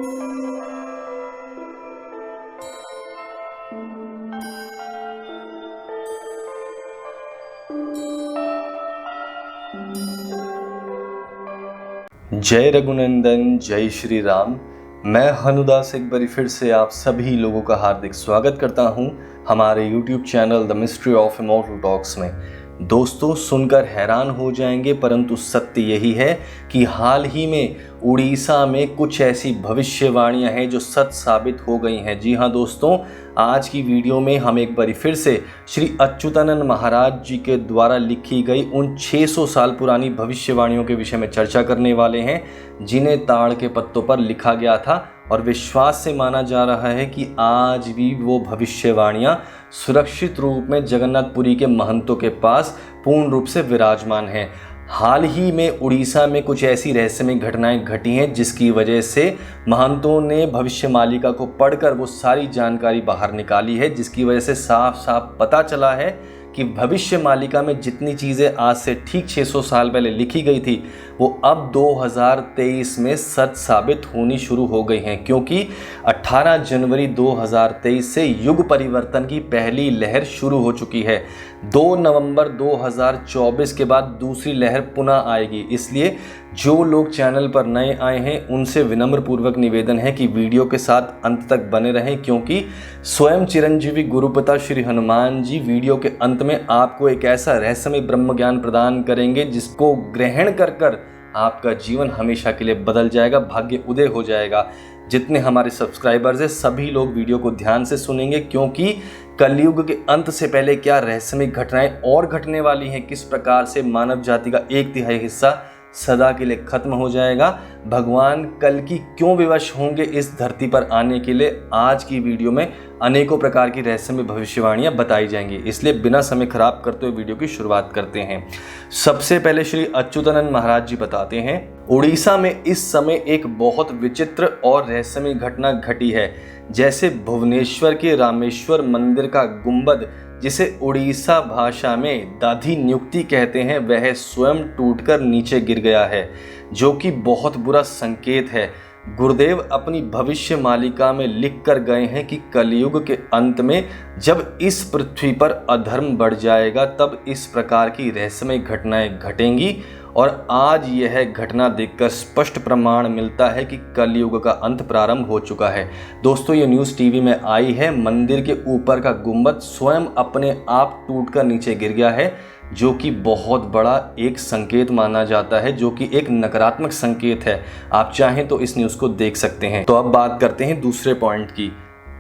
जय रघुनंदन, जय श्री राम। मैं हनुदास एक बार फिर से आप सभी लोगों का हार्दिक स्वागत करता हूं हमारे YouTube channel the mystery of immortal talks में। दोस्तों, सुनकर हैरान हो जाएंगे, परंतु सत्य यही है कि हाल ही में उड़ीसा में कुछ ऐसी भविष्यवाणियां हैं जो सच साबित हो गई हैं। जी हाँ दोस्तों, आज की वीडियो में हम एक बार फिर से श्री अच्युतानंद महाराज जी के द्वारा लिखी गई उन 600 साल पुरानी भविष्यवाणियों के विषय में चर्चा करने वाले हैं, जिन्हें ताड़ के पत्तों पर लिखा गया था और विश्वास से माना जा रहा है कि आज भी वो भविष्यवाणियां सुरक्षित रूप में जगन्नाथपुरी के महंतों के पास पूर्ण रूप से विराजमान हैं। हाल ही में उड़ीसा में कुछ ऐसी रहस्यमय घटनाएं घटी हैं जिसकी वजह से महंतों ने भविष्य मालिका को पढ़कर वो सारी जानकारी बाहर निकाली है, जिसकी वजह से साफ साफ पता चला है कि भविष्य मालिका में जितनी चीज़ें आज से ठीक 600 साल पहले लिखी गई थी वो अब 2023 में सच साबित होनी शुरू हो गई हैं, क्योंकि 18 जनवरी 2023 से युग परिवर्तन की पहली लहर शुरू हो चुकी है। 2 नवंबर 2024 के बाद दूसरी लहर पुनः आएगी। इसलिए जो लोग चैनल पर नए आए हैं उनसे विनम्र पूर्वक निवेदन है कि वीडियो के साथ अंत तक बने रहें, क्योंकि स्वयं चिरंजीवी गुरुपिता श्री हनुमान जी वीडियो के अंत में आपको एक ऐसा रहस्यमय ब्रह्म ज्ञान प्रदान करेंगे जिसको ग्रहण कर आपका जीवन हमेशा के लिए बदल जाएगा, भाग्य उदय हो जाएगा। जितने हमारे सब्सक्राइबर्स हैं सभी लोग वीडियो को ध्यान से सुनेंगे, क्योंकि कलयुग के अंत से पहले क्या रहस्यमय घटनाएं और घटने वाली हैं, किस प्रकार से मानव जाति का 1/3 हिस्सा सदा के लिए खत्म हो जाएगा, भगवान कल की क्यों विवश होंगे इस धरती पर आने के लिए, आज की वीडियो में अनेकों प्रकार की रहस्यमय भविष्यवाणियां बताई जाएंगी। इसलिए बिना समय खराब करते हुए वीडियो की शुरुआत करते हैं। सबसे पहले श्री अच्युतानंद महाराज जी बताते हैं, उड़ीसा में इस समय एक बहुत विचित्र और रहस्यमय घटना घटी है। जैसे भुवनेश्वर के रामेश्वर मंदिर का गुंबद, जिसे उड़ीसा भाषा में दाधी नियुक्ति कहते हैं, वह स्वयं टूटकर नीचे गिर गया है, जो कि बहुत बुरा संकेत है। गुरुदेव अपनी भविष्य मालिका में लिख कर गए हैं कि कलयुग के अंत में जब इस पृथ्वी पर अधर्म बढ़ जाएगा तब इस प्रकार की रहस्यमय घटनाएं घटेंगी, और आज यह घटना देखकर स्पष्ट प्रमाण मिलता है कि कलयुग का अंत प्रारंभ हो चुका है। दोस्तों, ये न्यूज़ टीवी में आई है। मंदिर के ऊपर का गुंबद स्वयं अपने आप टूटकर नीचे गिर गया है, जो कि बहुत बड़ा एक संकेत माना जाता है, जो कि एक नकारात्मक संकेत है। आप चाहें तो इस न्यूज़ को देख सकते हैं। तो अब बात करते हैं दूसरे पॉइंट की।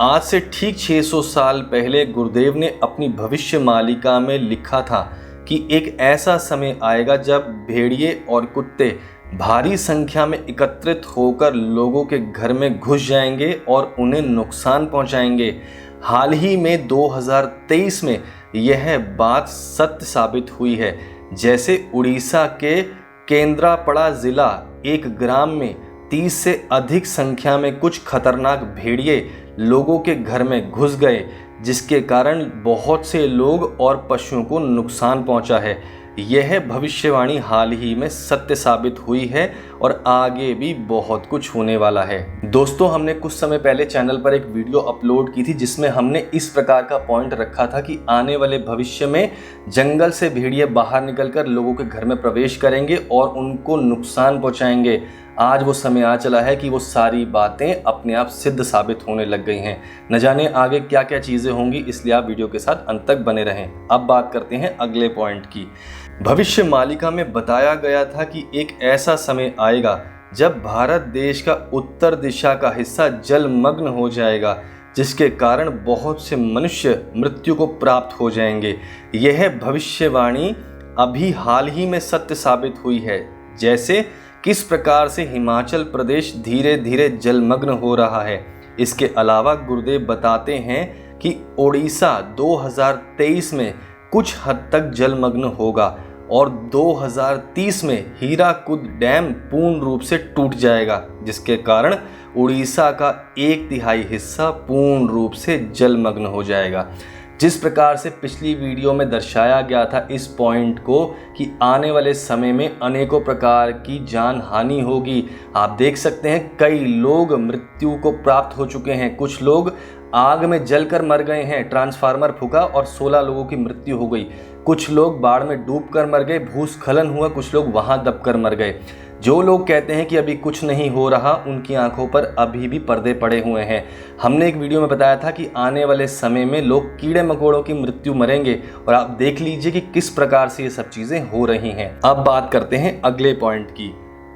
आज से ठीक 600 साल पहले गुरुदेव ने अपनी भविष्य मालिका में लिखा था कि एक ऐसा समय आएगा जब भेड़िए और कुत्ते भारी संख्या में एकत्रित होकर लोगों के घर में घुस जाएंगे और उन्हें नुकसान पहुंचाएंगे। हाल ही में 2023 में यह बात सत्य साबित हुई है। जैसे उड़ीसा के केंद्रापड़ा जिला एक ग्राम में 30 से अधिक संख्या में कुछ खतरनाक भेड़िए लोगों के घर में घुस गए, जिसके कारण बहुत से लोग और पशुओं को नुकसान पहुंचा है। यह भविष्यवाणी हाल ही में सत्य साबित हुई है और आगे भी बहुत कुछ होने वाला है। दोस्तों, हमने कुछ समय पहले चैनल पर एक वीडियो अपलोड की थी जिसमें हमने इस प्रकार का पॉइंट रखा था कि आने वाले भविष्य में जंगल से भेड़िए बाहर निकलकर लोगों के घर में प्रवेश करेंगे और उनको नुकसान पहुंचाएंगे। आज वो समय आ चला है कि वो सारी बातें अपने आप सिद्ध साबित होने लग गई हैं। न जाने आगे क्या क्या चीज़ें होंगी, इसलिए आप वीडियो के साथ अंत तक बने रहें। अब बात करते हैं अगले पॉइंट की। भविष्य मालिका में बताया गया था कि एक ऐसा समय आएगा जब भारत देश का उत्तर दिशा का हिस्सा जलमग्न हो जाएगा, जिसके कारण बहुत से मनुष्य मृत्यु को प्राप्त हो जाएंगे। यह भविष्यवाणी अभी हाल ही में सत्य साबित हुई है। जैसे किस प्रकार से हिमाचल प्रदेश धीरे धीरे जलमग्न हो रहा है। इसके अलावा गुरुदेव बताते हैं कि ओडिशा 2023 में कुछ हद तक जलमग्न होगा और 2030 में हीराकुद डैम पूर्ण रूप से टूट जाएगा, जिसके कारण उड़ीसा का 1/3 हिस्सा पूर्ण रूप से जलमग्न हो जाएगा। जिस प्रकार से पिछली वीडियो में दर्शाया गया था इस पॉइंट को कि आने वाले समय में अनेकों प्रकार की जान हानि होगी। आप देख सकते हैं कई लोग मृत्यु को प्राप्त हो चुके हैं, कुछ लोग आग में जलकर मर गए हैं, ट्रांसफार्मर फूका और 16 लोगों की मृत्यु हो गई, कुछ लोग बाढ़ में डूबकर मर गए, भूस्खलन हुआ, कुछ लोग वहां दबकर मर गए। जो लोग कहते हैं कि अभी कुछ नहीं हो रहा, उनकी आंखों पर अभी भी पर्दे पड़े हुए हैं। हमने एक वीडियो में बताया था कि आने वाले समय में लोग कीड़े मकोड़ों की मृत्यु मरेंगे और आप देख लीजिए कि किस प्रकार से ये सब चीजें हो रही हैं। अब बात करते हैं अगले पॉइंट की।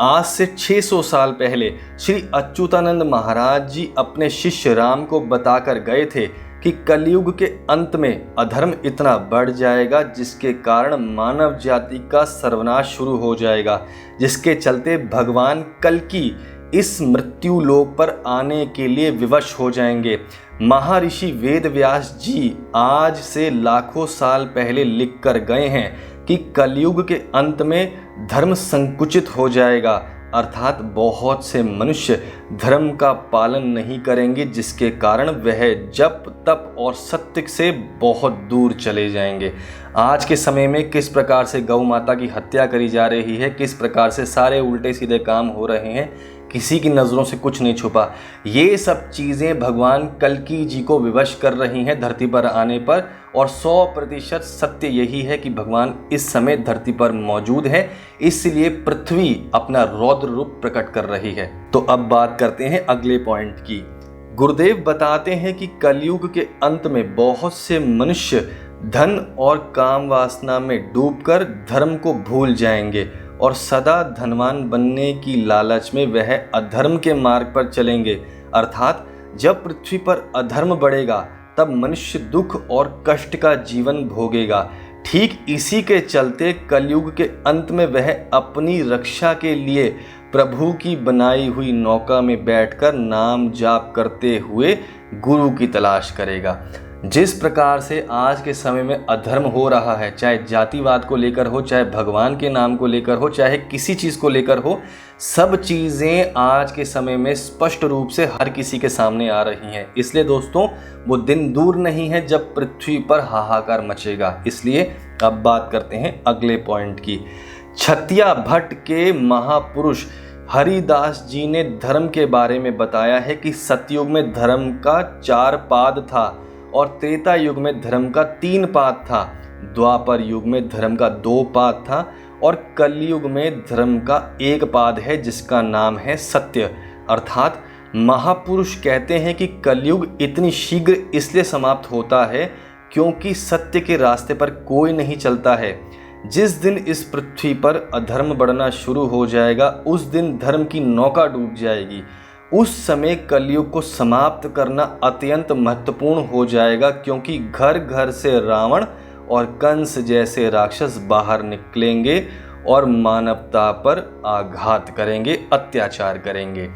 आज से 600 साल पहले श्री अच्युतानंद महाराज जी अपने शिष्य राम को बताकर गए थे कि कलयुग के अंत में अधर्म इतना बढ़ जाएगा जिसके कारण मानव जाति का सर्वनाश शुरू हो जाएगा, जिसके चलते भगवान कल्कि इस मृत्यु लोक पर आने के लिए विवश हो जाएंगे। महर्षि वेद व्यास जी आज से लाखों साल पहले लिख कर गए हैं कि कलयुग के अंत में धर्म संकुचित हो जाएगा, अर्थात बहुत से मनुष्य धर्म का पालन नहीं करेंगे, जिसके कारण वह जप तप और सत्य से बहुत दूर चले जाएंगे। आज के समय में किस प्रकार से गौ माता की हत्या करी जा रही है, किस प्रकार से सारे उल्टे सीधे काम हो रहे हैं, किसी की नज़रों से कुछ नहीं छुपा। ये सब चीज़ें भगवान कल्कि जी को विवश कर रही हैं धरती पर आने पर, और 100% सत्य यही है कि भगवान इस समय धरती पर मौजूद है, इसलिए पृथ्वी अपना रौद्र रूप प्रकट कर रही है। तो अब बात करते हैं अगले पॉइंट की। गुरुदेव बताते हैं कि कलयुग के अंत में बहुत से मनुष्य धन और काम वासना में डूबकर धर्म को भूल जाएंगे और सदा धनवान बनने की लालच में वह अधर्म के मार्ग पर चलेंगे, अर्थात जब पृथ्वी पर अधर्म बढ़ेगा तब मनुष्य दुख और कष्ट का जीवन भोगेगा। ठीक इसी के चलते कलयुग के अंत में वह अपनी रक्षा के लिए प्रभु की बनाई हुई नौका में बैठकर नाम जाप करते हुए गुरु की तलाश करेगा। जिस प्रकार से आज के समय में अधर्म हो रहा है, चाहे जातिवाद को लेकर हो, चाहे भगवान के नाम को लेकर हो, चाहे किसी चीज़ को लेकर हो, सब चीज़ें आज के समय में स्पष्ट रूप से हर किसी के सामने आ रही हैं। इसलिए दोस्तों वो दिन दूर नहीं है जब पृथ्वी पर हाहाकार मचेगा। इसलिए अब बात करते हैं अगले पॉइंट की। छतिया भट्ट के महापुरुष हरिदास जी ने धर्म के बारे में बताया है कि सतयुग में धर्म का 4 पाद था और त्रेता युग में धर्म का 3 पाद था, द्वापर युग में धर्म का 2 पाद था और कलयुग में धर्म का 1 पाद है जिसका नाम है सत्य। अर्थात महापुरुष कहते हैं कि कलयुग इतनी शीघ्र इसलिए समाप्त होता है क्योंकि सत्य के रास्ते पर कोई नहीं चलता है। जिस दिन इस पृथ्वी पर अधर्म बढ़ना शुरू हो जाएगा उस दिन धर्म की नौका डूब जाएगी। उस समय कलयुग को समाप्त करना अत्यंत महत्वपूर्ण हो जाएगा, क्योंकि घर घर से रावण और कंस जैसे राक्षस बाहर निकलेंगे और मानवता पर आघात करेंगे, अत्याचार करेंगे।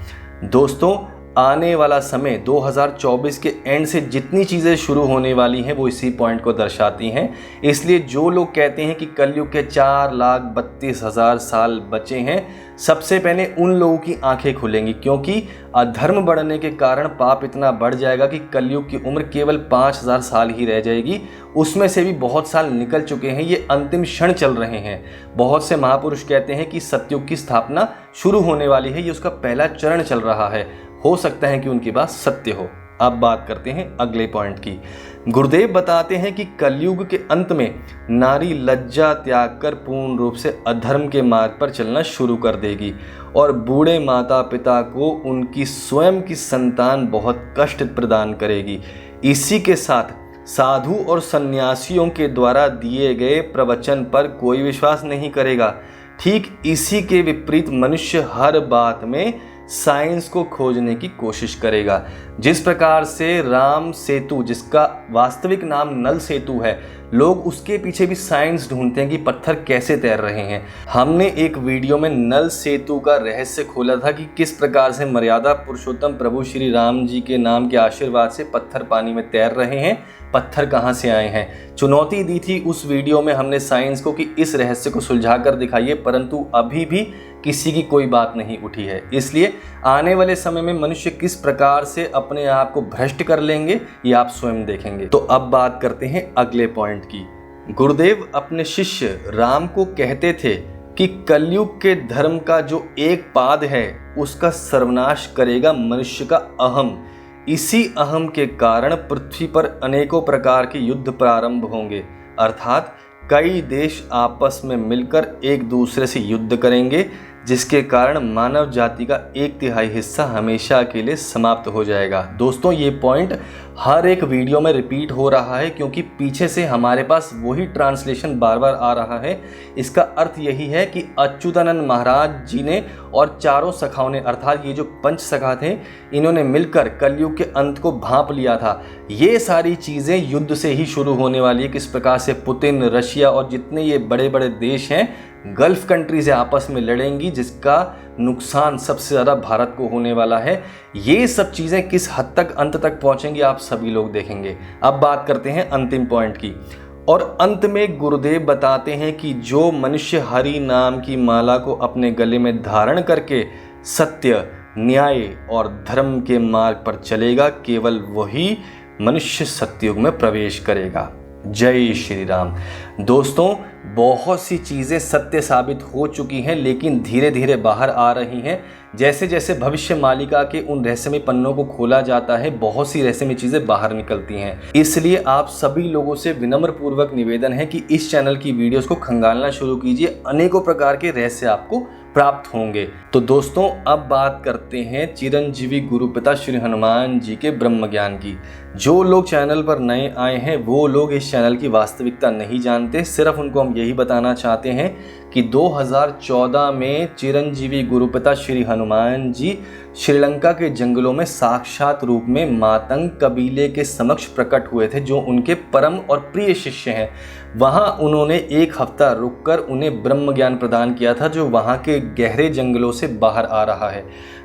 दोस्तों आने वाला समय 2024 के एंड से जितनी चीज़ें शुरू होने वाली हैं वो इसी पॉइंट को दर्शाती हैं। इसलिए जो लोग कहते हैं कि कलयुग के 4,32,000 साल बचे हैं, सबसे पहले उन लोगों की आंखें खुलेंगी, क्योंकि अधर्म बढ़ने के कारण पाप इतना बढ़ जाएगा कि कलयुग की उम्र केवल 5,000 साल ही रह जाएगी। उसमें से भी बहुत साल निकल चुके हैं, ये अंतिम क्षण चल रहे हैं। बहुत से महापुरुष कहते हैं कि सतयुग की स्थापना शुरू होने वाली है, ये उसका पहला चरण चल रहा है। हो सकता है कि उनकी बात सत्य हो। अब बात करते हैं अगले पॉइंट की। गुरुदेव बताते हैं कि कलयुग के अंत में नारी लज्जा त्याग कर पूर्ण रूप से अधर्म के मार्ग पर चलना शुरू कर देगी और बूढ़े माता पिता को उनकी स्वयं की संतान बहुत कष्ट प्रदान करेगी। इसी के साथ साधु और सन्यासियों के द्वारा दिए गए प्रवचन पर कोई विश्वास नहीं करेगा। ठीक इसी के विपरीत मनुष्य हर बात में साइंस को खोजने की कोशिश करेगा। जिस प्रकार से राम सेतु, जिसका वास्तविक नाम नल सेतु है, लोग उसके पीछे भी साइंस ढूंढते हैं कि पत्थर कैसे तैर रहे हैं। हमने एक वीडियो में नल सेतु का रहस्य खोला था कि किस प्रकार से मर्यादा पुरुषोत्तम प्रभु श्री राम जी के नाम के आशीर्वाद से पत्थर पानी में तैर रहे हैं, पत्थर कहाँ से आए हैं। चुनौती दी थी उस वीडियो में हमने साइंस को कि इस रहस्य को सुलझा कर दिखाइए, परंतु अभी भी किसी की कोई बात नहीं उठी है। इसलिए आने वाले समय में मनुष्य किस प्रकार से अपने आप को भ्रष्ट कर लेंगे ये आप स्वयं देखेंगे। तो अब बात करते हैं अगले पॉइंट की। गुरुदेव अपने शिष्य राम को कहते थे कि कलयुग के धर्म का जो एक पाद है उसका सर्वनाश करेगा मनुष्य का अहम। इसी अहम के कारण पृथ्वी पर अनेकों प्रकार के युद्ध प्रारंभ होंगे, अर्थात कई देश आपस में मिलकर एक दूसरे से युद्ध करेंगे, जिसके कारण मानव जाति का 1/3 हिस्सा हमेशा के लिए समाप्त हो जाएगा। दोस्तों ये पॉइंट हर एक वीडियो में रिपीट हो रहा है क्योंकि पीछे से हमारे पास वही ट्रांसलेशन बार बार आ रहा है। इसका अर्थ यही है कि अच्युतानंद महाराज जी ने और चारों सखाओं ने, अर्थात ये जो 5 सखा थे, इन्होंने मिलकर कलयुग के अंत को भांप लिया था। ये सारी चीज़ें युद्ध से ही शुरू होने वाली है। किस प्रकार से पुतिन, रशिया और जितने ये बड़े बड़े देश हैं गल्फ कंट्री से आपस में लड़ेंगी, जिसका नुकसान सबसे ज़्यादा भारत को होने वाला है। ये सब चीज़ें किस हद तक अंत तक पहुंचेंगी आप सभी लोग देखेंगे। अब बात करते हैं अंतिम पॉइंट की, और अंत में गुरुदेव बताते हैं कि जो मनुष्य हरि नाम की माला को अपने गले में धारण करके सत्य, न्याय और धर्म के मार्ग पर चलेगा, केवल वही मनुष्य सतयुग में प्रवेश करेगा। जय श्री राम। दोस्तों बहुत सी चीज़ें सत्य साबित हो चुकी हैं, लेकिन धीरे धीरे बाहर आ रही हैं। जैसे जैसे भविष्य मालिका के उन रहस्यमय पन्नों को खोला जाता है, बहुत सी रहस्यमय चीज़ें बाहर निकलती हैं। इसलिए आप सभी लोगों से विनम्र पूर्वक निवेदन है कि इस चैनल की वीडियोस को खंगालना शुरू कीजिए, अनेकों प्रकार के रहस्य आपको प्राप्त होंगे। तो दोस्तों अब बात करते हैं चिरंजीवी गुरुपिता श्री हनुमान जी के ब्रह्म ज्ञान की। जो लोग चैनल पर नए आए हैं वो लोग इस चैनल की वास्तविकता नहीं जानते। सिर्फ उनको हम यही बताना चाहते हैं कि 2014 में चिरंजीवी गुरुपिता श्री हनुमान जी श्रीलंका के जंगलों में साक्षात रूप में मातंग कबीले के समक्ष प्रकट हुए थे, जो उनके परम और प्रिय शिष्य हैं। वहाँ उन्होंने 1 हफ्ता रुककर उन्हें ब्रह्म ज्ञान प्रदान किया था, जो वहाँ के गहरे जंगलों से बाहर आ रहा है।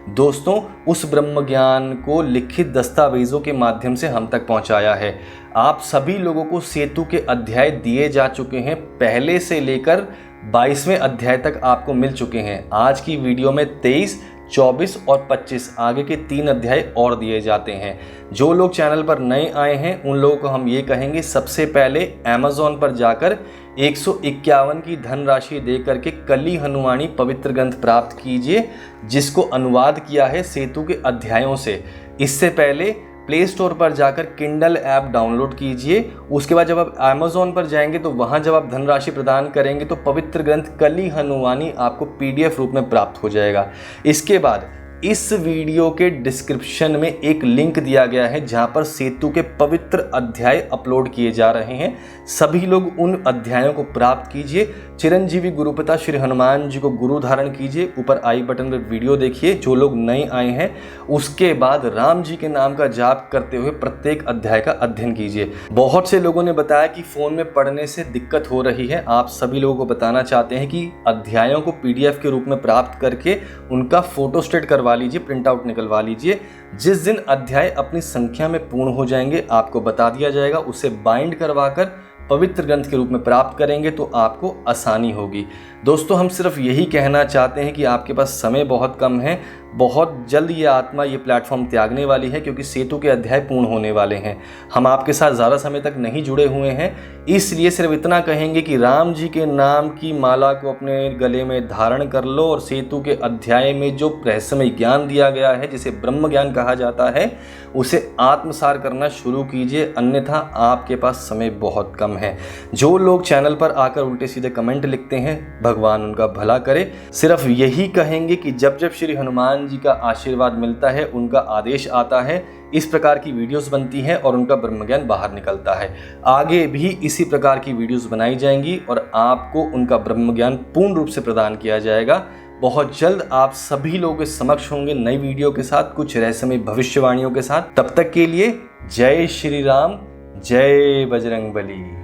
दोस्तों उस ब्रह्म ज्ञान को लिखित दस्तावेजों के माध्यम से हम तक पहुँचाया है। आप सभी लोगों को सेतु के अध्याय दिए जा चुके हैं, पहले से लेकर 22वें अध्याय तक आपको मिल चुके हैं। आज की वीडियो में 23, 24 और 25 आगे के 3 अध्याय और दिए जाते हैं। जो लोग चैनल पर नए आए हैं उन लोगों को हम ये कहेंगे, सबसे पहले अमेज़ॉन पर जाकर 151 की धनराशि दे करके कली हनुमानी पवित्र ग्रंथ प्राप्त कीजिए, जिसको अनुवाद किया है सेतु के अध्यायों से। इससे पहले प्ले स्टोर पर जाकर किंडल ऐप डाउनलोड कीजिए। उसके बाद जब आप अमेज़ॉन पर जाएंगे तो वहाँ जब आप धनराशि प्रदान करेंगे तो पवित्र ग्रंथ कली हनुमानी आपको PDF रूप में प्राप्त हो जाएगा। इसके बाद इस वीडियो के डिस्क्रिप्शन में एक लिंक दिया गया है जहां पर सेतु के पवित्र अध्याय अपलोड किए जा रहे हैं। सभी लोग उन अध्यायों को प्राप्त कीजिए। चिरंजीवी गुरुपिता श्री हनुमान जी को गुरु धारण कीजिए। ऊपर आई बटन पर वीडियो देखिए जो लोग नए आए हैं। उसके बाद राम जी के नाम का जाप करते हुए प्रत्येक अध्याय का अध्ययन कीजिए। बहुत से लोगों ने बताया कि फ़ोन में पढ़ने से दिक्कत हो रही है। आप सभी लोगों को बताना चाहते हैं कि अध्यायों को PDF के रूप में प्राप्त करके उनका फोटोस्टेट करवा लीजिए, प्रिंट आउट निकलवा लीजिए। जिस दिन अध्याय अपनी संख्या में पूर्ण हो जाएंगे आपको बता दिया जाएगा, उसे बाइंड करवाकर पवित्र ग्रंथ के रूप में प्राप्त करेंगे तो आपको आसानी होगी। दोस्तों हम सिर्फ यही कहना चाहते हैं कि आपके पास समय बहुत कम है। बहुत जल्द ये आत्मा ये प्लेटफॉर्म त्यागने वाली है क्योंकि सेतु के अध्याय पूर्ण होने वाले हैं। हम आपके साथ ज़्यादा समय तक नहीं जुड़े हुए हैं, इसलिए सिर्फ इतना कहेंगे कि राम जी के नाम की माला को अपने गले में धारण कर लो और सेतु के अध्याय में जो रहस्यमय ज्ञान दिया गया है, जिसे ब्रह्म ज्ञान कहा जाता है, उसे आत्मसार करना शुरू कीजिए, अन्यथा आपके पास समय बहुत कम है। जो लोग चैनल पर आकर उल्टे सीधे कमेंट लिखते हैं, भगवान उनका भला करे। सिर्फ यही कहेंगे कि जब जब श्री हनुमान जी का आशीर्वाद मिलता है, उनका आदेश आता है, इस प्रकार की वीडियोस बनती हैं और उनका ब्रह्म ज्ञान बाहर निकलता है। आगे भी इसी प्रकार की वीडियोस बनाई जाएंगी और आपको उनका ब्रह्म ज्ञान पूर्ण रूप से प्रदान किया जाएगा। बहुत जल्द आप सभी लोगों के समक्ष होंगे नई वीडियो के साथ, कुछ रहस्यमय भविष्यवाणियों के साथ। तब तक के लिए जय श्री राम, जय बजरंगबली।